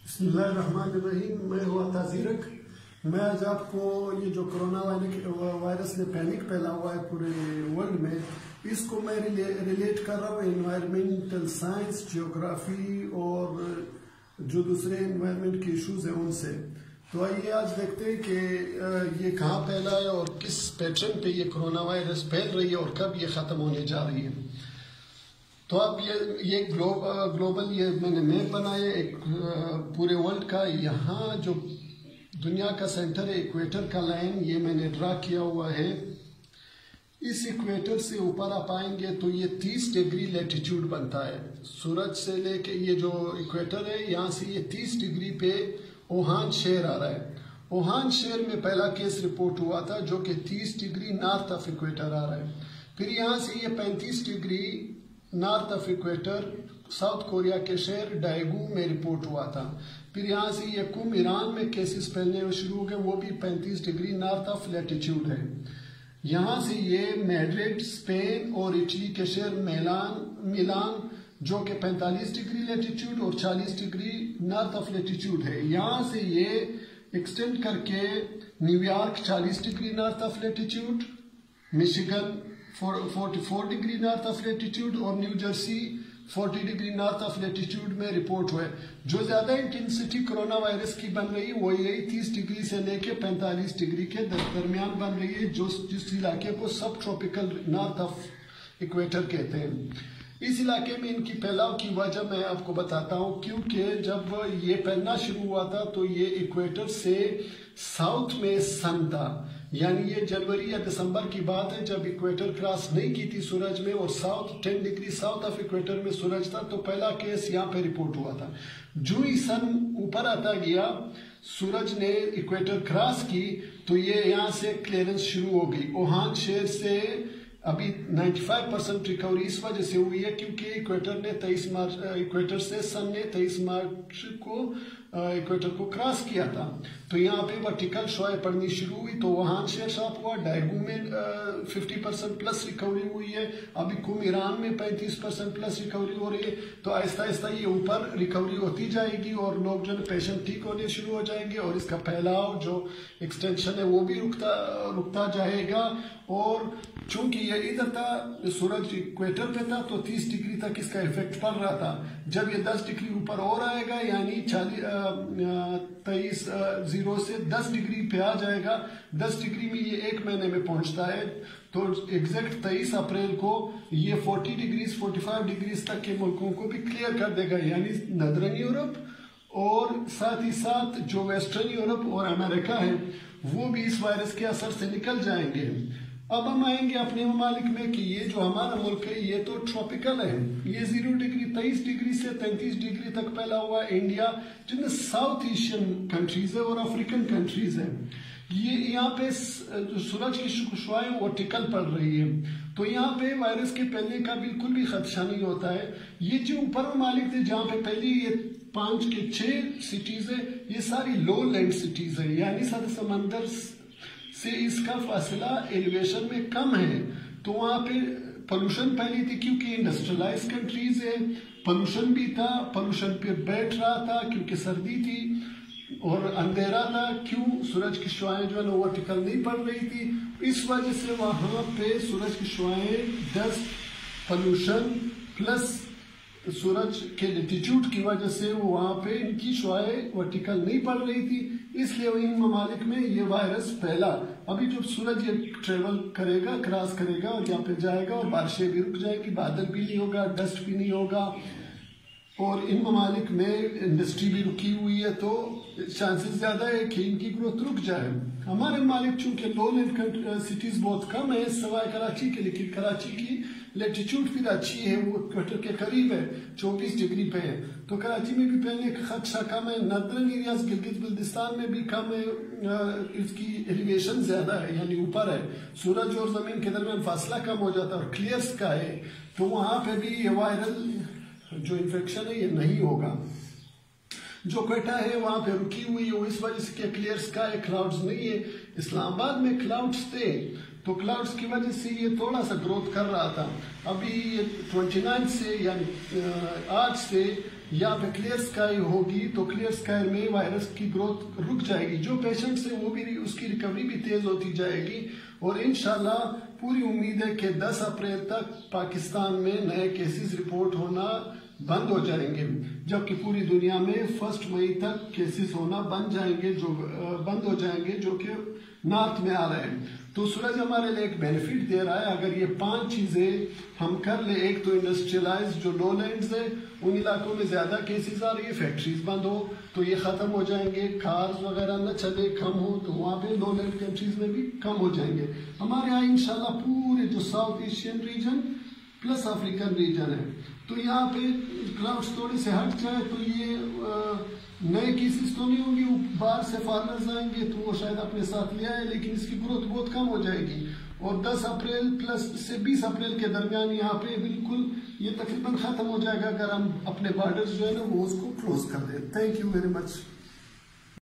بسم اللہ الرحمن الرحیم. میں ہوا تازیرک. میں آج آپ کو یہ جو کرونا وائرس نے پینک پھیلا ہوا ہے پورے ورلڈ میں، اس کو میں ریلیٹ کر رہا ہوں انوائرمنٹل سائنس، جیوگرافی اور جو دوسرے انوائرمنٹ کے ایشوز ہیں ان سے. تو آئیے آج دیکھتے ہیں کہ یہ کہاں پھیلا ہے اور کس پیٹرن پہ یہ کرونا وائرس پھیل رہی ہے اور کب یہ ختم ہونے جا رہی ہے. تو اب یہ گلوبل یہ میں نے میپ بنایا ایک پورے ورلڈ کا. یہاں جو دنیا کا سینٹر ہے ایکویٹر کا لائن، یہ میں نے ڈرا کیا ہوا ہے. اس ایکویٹر سے اوپر آپ آئیں گے تو یہ 30 ڈگری لیٹیچیوڈ بنتا ہے. سورج سے لے کے یہ جو ایکویٹر ہے یہاں سے یہ 30 ڈگری پہ اوہان شہر آ رہا ہے. اوہان شہر میں پہلا کیس رپورٹ ہوا تھا جو کہ 30 ڈگری نارتھ آف ایکویٹر آ رہا ہے. پھر یہاں سے یہ 35 degree north of equator south Korea کے شہر ڈائیگو میں رپورٹ ہوا تھا. پھر یہاں سے یہ کم ایران میں کیسز پھیلنے شروع ہو گئے، وہ بھی 35 ڈگری نارتھ آف لیٹیچیوڈ ہے. یہاں سے یہ میڈرڈ اسپین اور اٹلی کے شہر میلان جو کہ 45 ڈگری لیٹیچیوڈ اور 40 ڈگری نارتھ آف لیٹیچیوڈ ہے. یہاں سے یہ ایکسٹینڈ کر کے New York 40 degree north of latitude, Michigan 44 degree north of latitude اور New Jersey 40 degree north of latitude میں رپورٹ ہوئے. جو زیادہ انٹینسٹی کرونا وائرس کی بن رہی ہے وہ یہی 30 ڈگری سے لے کے 45 ڈگری کے درمیان بن رہی ہے، جس علاقے کو سب ٹراپیکل نارتھ آف ایکویٹر کہتے ہیں. اس علاقے میں ان کی پھیلاؤ کی وجہ میں آپ کو بتاتا ہوں، کیونکہ جب یہ پھیلنا شروع ہوا تھا تو یہ ایکویٹر سے ساؤتھ میں سن تھا. یعنی یہ جنوری یا دسمبر کی بات ہے جب ایکویٹر کراس نہیں کی تھی سورج میں، اور 10 ڈگری ساؤتھ آف ایکویٹر میں سورج تھا. تو پہلا کیس یہاں پہ رپورٹ ہوا تھا. جو ہی سن اوپر آتا گیا، سورج نے ایکویٹر کراس کی تو یہ یہاں سے کلیئرنس شروع ہو گئی. اوہان شہر سے ابھی 95% ریکوری اس وجہ سے ہوئی ہے کیونکہ ایکویٹر سے سن نے 23 مارچ کو ایکویٹر کو کراس کیا تھا. تو یہاں پہ ورٹیکل شعاع پڑنی شروع ہوئی تو وہاں شہر صاف ہوا. ڈائیگو میں 50% پلس ریکوری ہوئی ہے. ابھی کم ایران میں 35% پلس ریکوری ہو رہی ہے. تو آہستہ آہستہ یہ اوپر ریکوری ہوتی جائے گی اور لوگ جو پیشنٹ ٹھیک ہونے شروع ہو جائیں گے اور اس کا پھیلاؤ جو ایکسٹینشن ہے وہ بھی رکتا جائے گا. اور چونکہ یہ ادھر تھا، سورج ایکویٹر پہ تھا تو 30 ڈگری تک اس کا ایفیکٹ پڑ رہا تھا. جب یہ 10 ڈگری اوپر اور آئے گا یعنی 23 سے 10 ڈگری پہ آ جائے گا. 10 ڈگری میں یہ 1 مہینے میں پہنچتا ہے. تو ایگزیکٹ 23 اپریل کو یہ 45 ڈگریز تک کے ملکوں کو بھی کلیئر کر دے گا. یعنی نادرن یورپ اور ساتھ ہی ساتھ جو ویسٹرن یورپ اور امریکہ ہے وہ بھی اس وائرس کے اثر سے نکل جائیں گے. اب ہم آئیں گے اپنے ممالک میں کہ یہ جو ہمارا ملک ہے یہ تو ٹراپیکل ہے. یہ 0 ڈگری 23 ڈگری سے 33 ڈگری تک پھیلا ہوا ہے. انڈیا جن میں ساؤتھ ایشین کنٹریز ہے اور افریقن کنٹریز ہیں، یہ یہاں پہ سورج کی شعاعیں ورٹیکل پڑ رہی ہے. تو یہاں پہ وائرس کے پھیلنے کا بالکل بھی خدشہ نہیں ہوتا ہے. یہ جو اوپر ممالک تھے جہاں پہ پہلی یہ 5 کے 6 سٹیز ہے، یہ ساری لو لینڈ سٹیز ہے. یعنی سمندر سے اس کا فاصلہ ایلیویشن میں کم ہے. تو وہاں پہ پولوشن پھیلی تھی کیونکہ انڈسٹریلائز کنٹریز ہے. پولوشن بھی تھا، پولوشن پہ بیٹھ رہا تھا کیونکہ سردی تھی اور اندھیرا تھا. کیوں؟ سورج کی شعاعیں جو ہے نا ورٹیکل نہیں پڑ رہی تھی. اس وجہ سے وہاں پہ سورج کی شعاعیں ڈسٹ، پولوشن پلس سورج کے لیٹیچیوڈ کی وجہ سے وہاں پہ ان کی شعاعیں ورٹیکل نہیں پڑ رہی تھی. اس لیے ان ممالک میں یہ وائرس پھیلا. ابھی جب سورج یہ ٹریول کرے گا، کراس کرے گا اور یہاں پہ جائے گا اور بارشیں بھی رک جائے گی، بادل بھی نہیں ہوگا، ڈسٹ بھی نہیں ہوگا. اور ان ممالک میں انڈسٹری بھی رکی ہوئی ہے تو چانسز زیادہ ہے کہ ان کی گروتھ رک جائے. ہمارے ممالک چونکہ لو لینڈ سٹیز بہت کم ہے سوائے کراچی کے، لیکن کراچی کی لیٹیچیوڈ پھر اچھی ہے، وہ ایکویٹر کے قریب ہے، 24 ڈگری پہ ہے. تو کراچی میں بھی پھیلنے کا خدشہ کم ہے. ناردرن ایریاز گلگت بلتستان میں بھی کم ہے، اس کی ایلیویشن زیادہ ہے یعنی اوپر ہے. سورج اور زمین کے درمیان فاصلہ کم ہو جاتا ہے اور کلیئر اسکائی ہے تو وہاں پہ بھی یہ وائرل جو انفیکشن ہے یہ نہیں ہوگا. جو کوئٹہ ہے وہاں پہ رکی ہوئی ہے اس وجہ سے کہ کلیئر اسکائی، کلاؤڈز نہیں ہے. اسلام آباد میں کلاؤڈز تھے تو کلاؤڈز کی وجہ سے یہ تھوڑا سا گروتھ کر رہا تھا. ابھی یہ 29 سے یعنی آج سے یہاں پہ کلیئر اسکائی ہوگی تو کلیئر اسکائی میں وائرس کی گروتھ رک جائے گی. جو پیشنٹس ہیں وہ بھی اس کی ریکوری بھی تیز ہوتی جائے گی اور انشاءاللہ پوری امید ہے کہ 10 اپریل تک پاکستان میں نئے کیسز رپورٹ ہونا بند ہو جائیں گے، جبکہ پوری دنیا میں 1 مئی تک کیسز ہونا بند ہو جائیں گے جو کہ نارتھ میں آ رہے ہیں. تو سورج ہمارے لیے ایک بینیفٹ دے رہا ہے. اگر یہ 5 چیزیں ہم کر لیں، ایک تو انڈسٹریلائز جو لو لینڈز ہیں ان علاقوں میں زیادہ کیسز آ رہی ہے، فیکٹریز بند ہو تو یہ ختم ہو جائیں گے، کارز وغیرہ نہ چلے، کم ہو تو وہاں پہ لو لینڈ کنٹریز میں بھی کم ہو جائیں گے. ہمارے یہاں انشاءاللہ پورے جو south Asian region plus African region ہے تو یہاں پہ کراؤڈز تھوڑے سے ہٹ جائے تو یہ نئے کیسز تو نہیں ہوں گے، وہ باہر سے فارنرز آئیں گے تو وہ شاید اپنے ساتھ لے آئے، لیکن اس کی گروتھ بہت کم ہو جائے گی اور 10 اپریل پلس سے 20 اپریل کے درمیان یہاں پہ بالکل یہ تقریباً ختم ہو جائے گا اگر ہم اپنے بارڈرز جو ہے نا وہ اس کو کلوز کر دیں. Thank you very much.